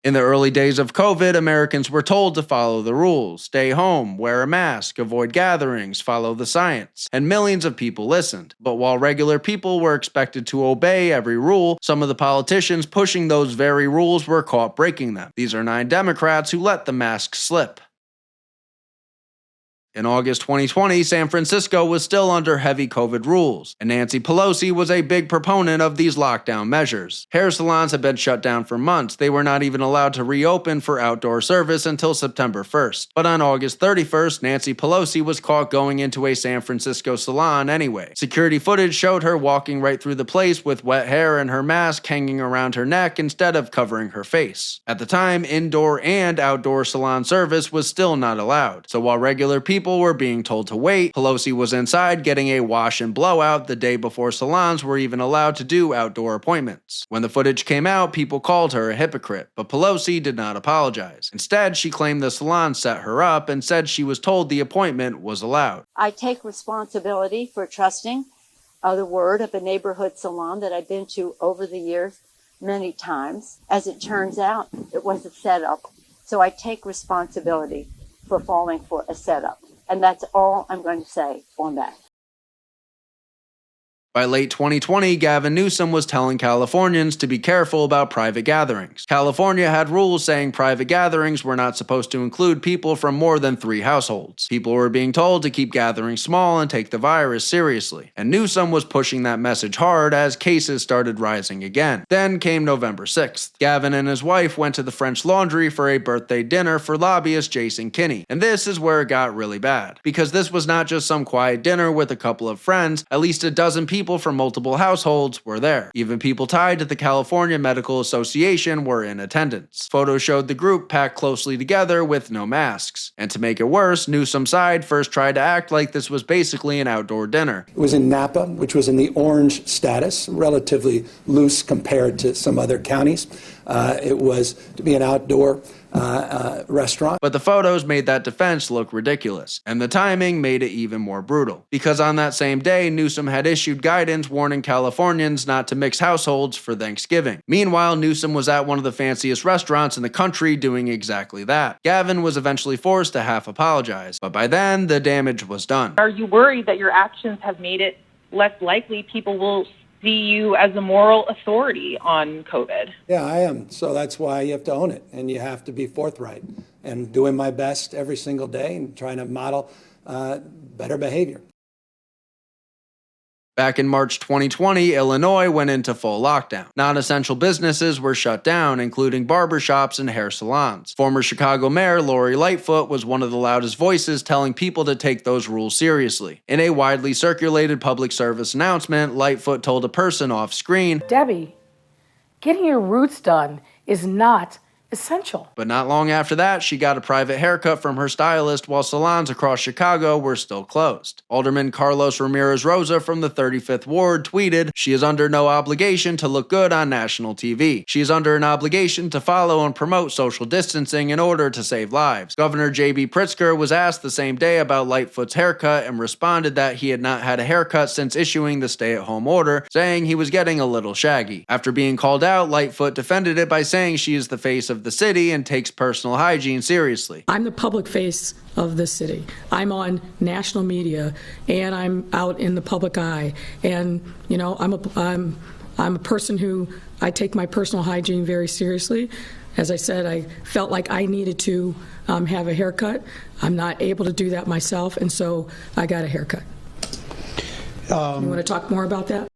In the early days of COVID, Americans were told to follow the rules, stay home, wear a mask, avoid gatherings, follow the science, and millions of people listened. But while regular people were expected to obey every rule, some of the politicians pushing those very rules were caught breaking them. These are 9 Democrats who let the mask slip. In August 2020, San Francisco was still under heavy COVID rules, and Nancy Pelosi was a big proponent of these lockdown measures. Hair salons had been shut down for months. They were not even allowed to reopen for outdoor service until September 1st. But on August 31st, Nancy Pelosi was caught going into a San Francisco salon anyway. Security footage showed her walking right through the place with wet hair and her mask hanging around her neck instead of covering her face. At the time, indoor and outdoor salon service was still not allowed. So while regular people were being told to wait, Pelosi was inside getting a wash and blowout the day before salons were even allowed to do outdoor appointments. When the footage came out, people called her a hypocrite, but Pelosi did not apologize. Instead, she claimed the salon set her up and said she was told the appointment was allowed. I take responsibility for trusting the word of a neighborhood salon that I've been to over the years many times. As it turns out, it was a setup. So I take responsibility for falling for a setup. And that's all I'm going to say on that. By late 2020, Gavin Newsom was telling Californians to be careful about private gatherings. California had rules saying private gatherings were not supposed to include people from more than 3 households. People were being told to keep gatherings small and take the virus seriously. And Newsom was pushing that message hard as cases started rising again. Then came November 6th. Gavin and his wife went to the French Laundry for a birthday dinner for lobbyist Jason Kinney. And this is where it got really bad. Because this was not just some quiet dinner with a couple of friends, at least a dozen people from multiple households were there. Even people tied to the California Medical Association were in attendance. Photos showed the group packed closely together with no masks. And to make it worse, Newsom's side first tried to act like this was basically an outdoor dinner. It was in Napa, which was in the orange status, relatively loose compared to some other counties. It was to be an outdoor restaurant. But the photos made that defense look ridiculous, and the timing made it even more brutal. Because on that same day, Newsom had issued guidance warning Californians not to mix households for Thanksgiving. Meanwhile, Newsom was at one of the fanciest restaurants in the country doing exactly that. Gavin was eventually forced to half apologize, but by then, the damage was done. Are you worried that your actions have made it less likely people will see you as a moral authority on COVID? Yeah, I am. So that's why you have to own it, and you have to be forthright. And doing my best every single day and trying to model better behavior. Back in March 2020, Illinois went into full lockdown. Non-essential businesses were shut down, including barbershops and hair salons. Former Chicago Mayor Lori Lightfoot was one of the loudest voices telling people to take those rules seriously. In a widely circulated public service announcement, Lightfoot told a person off-screen, "Debbie, getting your roots done is not essential." But not long after that, she got a private haircut from her stylist while salons across Chicago were still closed. Alderman Carlos Ramirez Rosa from the 35th Ward tweeted, "She is under no obligation to look good on national TV. She is under an obligation to follow and promote social distancing in order to save lives." Governor J.B. Pritzker was asked the same day about Lightfoot's haircut and responded that he had not had a haircut since issuing the stay-at-home order, saying he was getting a little shaggy. After being called out, Lightfoot defended it by saying she is the face of the city and takes personal hygiene seriously. "I'm the public face of this city. I'm on national media and I'm out in the public eye. And, you know, I'm a person who I take my personal hygiene very seriously. As I said, I felt like I needed to have a haircut. I'm not able to do that myself, and so I got a haircut." You want to talk more about that?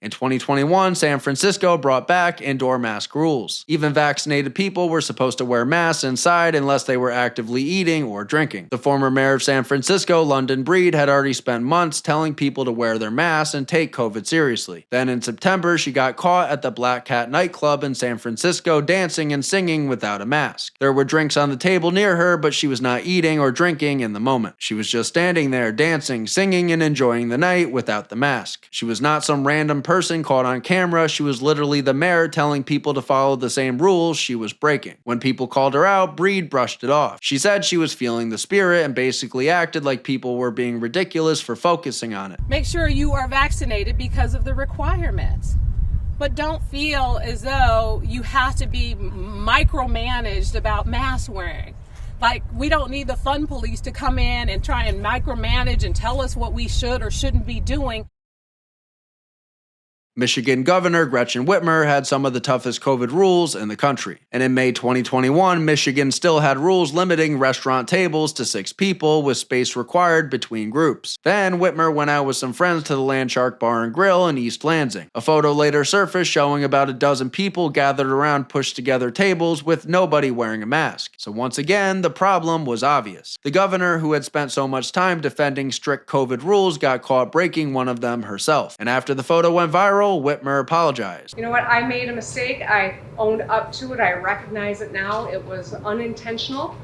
In 2021, San Francisco brought back indoor mask rules. Even vaccinated people were supposed to wear masks inside unless they were actively eating or drinking. The former mayor of San Francisco, London Breed, had already spent months telling people to wear their masks and take COVID seriously. Then in September, she got caught at the Black Cat nightclub in San Francisco dancing and singing without a mask. There were drinks on the table near her, but she was not eating or drinking in the moment. She was just standing there dancing, singing, and enjoying the night without the mask. She was not some random person caught on camera. She was literally the mayor telling people to follow the same rules she was breaking. When people called her out, Breed brushed it off. She said she was feeling the spirit and basically acted like people were being ridiculous for focusing on it. Make sure you are vaccinated because of the requirements. but don't feel as though you have to be micromanaged about mask wearing. Like, we don't need the fun police to come in and try and micromanage and tell us what we should or shouldn't be doing. Michigan Governor Gretchen Whitmer had some of the toughest COVID rules in the country. And in May 2021, Michigan still had rules limiting restaurant tables to 6 people with space required between groups. Then Whitmer went out with some friends to the Landshark Bar and Grill in East Lansing. A photo later surfaced showing about a dozen people gathered around pushed together tables with nobody wearing a mask. So once again, the problem was obvious. The governor, who had spent so much time defending strict COVID rules, got caught breaking one of them herself. And after the photo went viral, Whitmer apologized. You know what? I made a mistake. I owned up to it. I recognize it now. It was unintentional.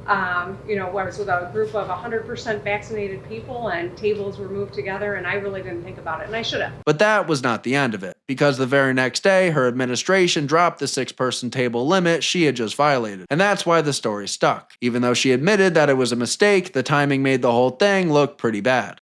I was with a group of 100% vaccinated people and tables were moved together, and I really didn't think about it, and I should have. But that was not the end of it, because the very next day, her administration dropped the 6-person table limit she had just violated. And that's why the story stuck. Even though she admitted that it was a mistake, the timing made the whole thing look pretty bad.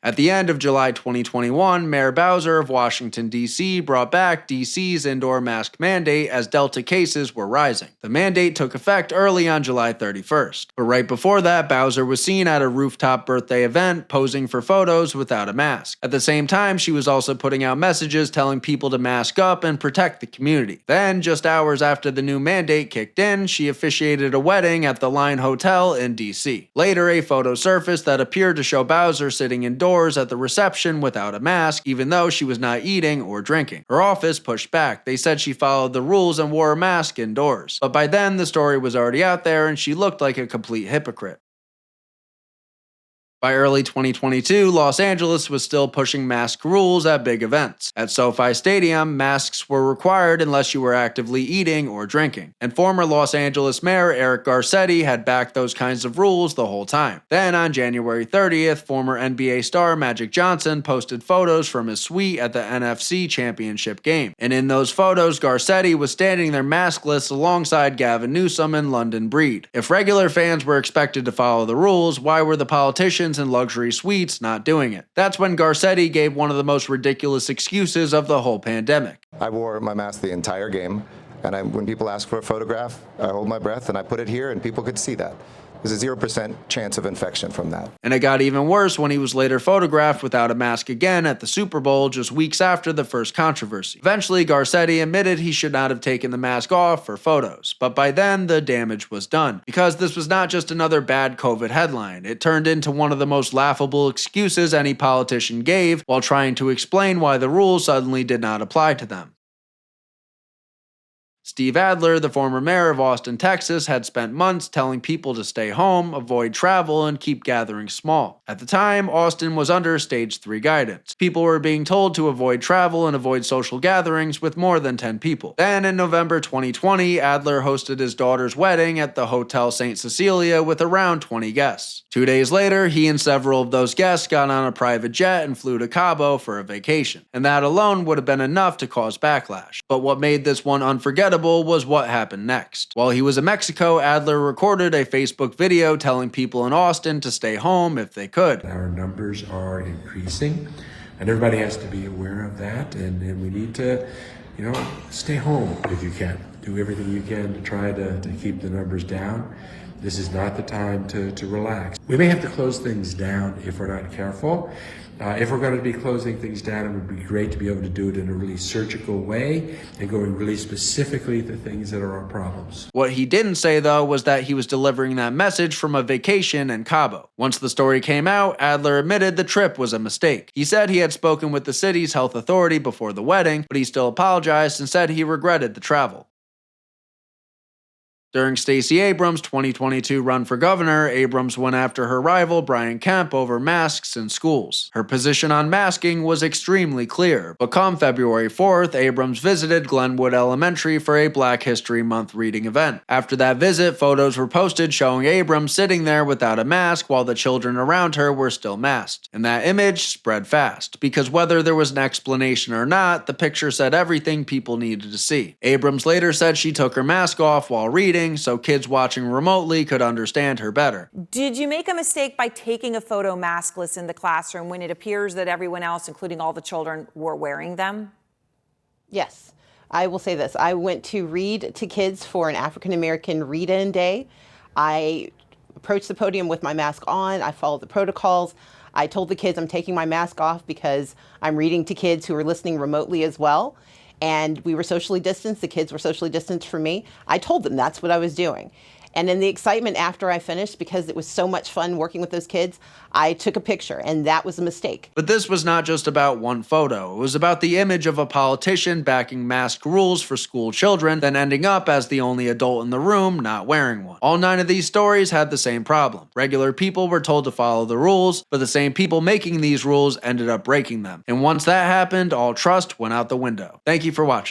At the end of July 2021, Mayor Bowser of Washington, D.C. brought back D.C.'s indoor mask mandate as Delta cases were rising. The mandate took effect early on July 31st. But right before that, Bowser was seen at a rooftop birthday event posing for photos without a mask. At the same time, she was also putting out messages telling people to mask up and protect the community. Then, just hours after the new mandate kicked in, she officiated a wedding at the Line Hotel in D.C. Later, a photo surfaced that appeared to show Bowser sitting indoors at the reception without a mask, even though she was not eating or drinking. Her office pushed back. They said she followed the rules and wore a mask indoors. But by then, the story was already out there and she looked like a complete hypocrite. By early 2022, Los Angeles was still pushing mask rules at big events. At SoFi Stadium, masks were required unless you were actively eating or drinking. And former Los Angeles Mayor Eric Garcetti had backed those kinds of rules the whole time. Then on January 30th, former NBA star Magic Johnson posted photos from his suite at the NFC Championship game. And in those photos, Garcetti was standing there maskless alongside Gavin Newsom and London Breed. If regular fans were expected to follow the rules, why were the politicians in luxury suites not doing it? That's when Garcetti gave one of the most ridiculous excuses of the whole pandemic. I wore my mask the entire game, and when people ask for a photograph, I hold my breath and I put it here and people could see that. There's a 0% chance of infection from that. And it got even worse when he was later photographed without a mask again at the Super Bowl just weeks after the first controversy. Eventually, Garcetti admitted he should not have taken the mask off for photos, but by then the damage was done. Because this was not just another bad COVID headline, it turned into one of the most laughable excuses any politician gave while trying to explain why the rules suddenly did not apply to them. Steve Adler, the former mayor of Austin, Texas, had spent months telling people to stay home, avoid travel, and keep gathering small. At the time, Austin was under Stage 3 guidance. People were being told to avoid travel and avoid social gatherings with more than 10 people. Then, in November 2020, Adler hosted his daughter's wedding at the Hotel St. Cecilia with around 20 guests. 2 days later, he and several of those guests got on a private jet and flew to Cabo for a vacation. And that alone would have been enough to cause backlash. But what made this one unforgettable was what happened next. While he was in Mexico, Adler recorded a Facebook video telling people in Austin to stay home if they could. Our numbers are increasing, and everybody has to be aware of that, and we need to, stay home if you can. Do everything you can to try to keep the numbers down. This is not the time to relax. We may have to close things down if we're not careful. If we're going to be closing things down, it would be great to be able to do it in a really surgical way and going really specifically to things that are our problems. What he didn't say, though, was that he was delivering that message from a vacation in Cabo. Once the story came out, Adler admitted the trip was a mistake. He said he had spoken with the city's health authority before the wedding, but he still apologized and said he regretted the travel. During Stacey Abrams' 2022 run for governor, Abrams went after her rival Brian Kemp over masks in schools. Her position on masking was extremely clear, but come February 4th, Abrams visited Glenwood Elementary for a Black History Month reading event. After that visit, photos were posted showing Abrams sitting there without a mask while the children around her were still masked. And that image spread fast, because whether there was an explanation or not, the picture said everything people needed to see. Abrams later said she took her mask off while reading, reading so kids watching remotely could understand her better. Did you make a mistake by taking a photo maskless in the classroom when it appears that everyone else, including all the children, were wearing them? Yes. I will say this. I went to read to kids for an African American read-in day. I approached the podium with my mask on. I followed the protocols. I told the kids I'm taking my mask off because I'm reading to kids who are listening remotely as well. And we were socially distanced. The kids were socially distanced from me. I told them that's what I was doing. And in the excitement after I finished, because it was so much fun working with those kids, I took a picture, and that was a mistake. But this was not just about one photo. It was about the image of a politician backing mask rules for school children, then ending up as the only adult in the room not wearing one. All 9 of these stories had the same problem. Regular people were told to follow the rules, but the same people making these rules ended up breaking them. And once that happened, all trust went out the window. Thank you for watching.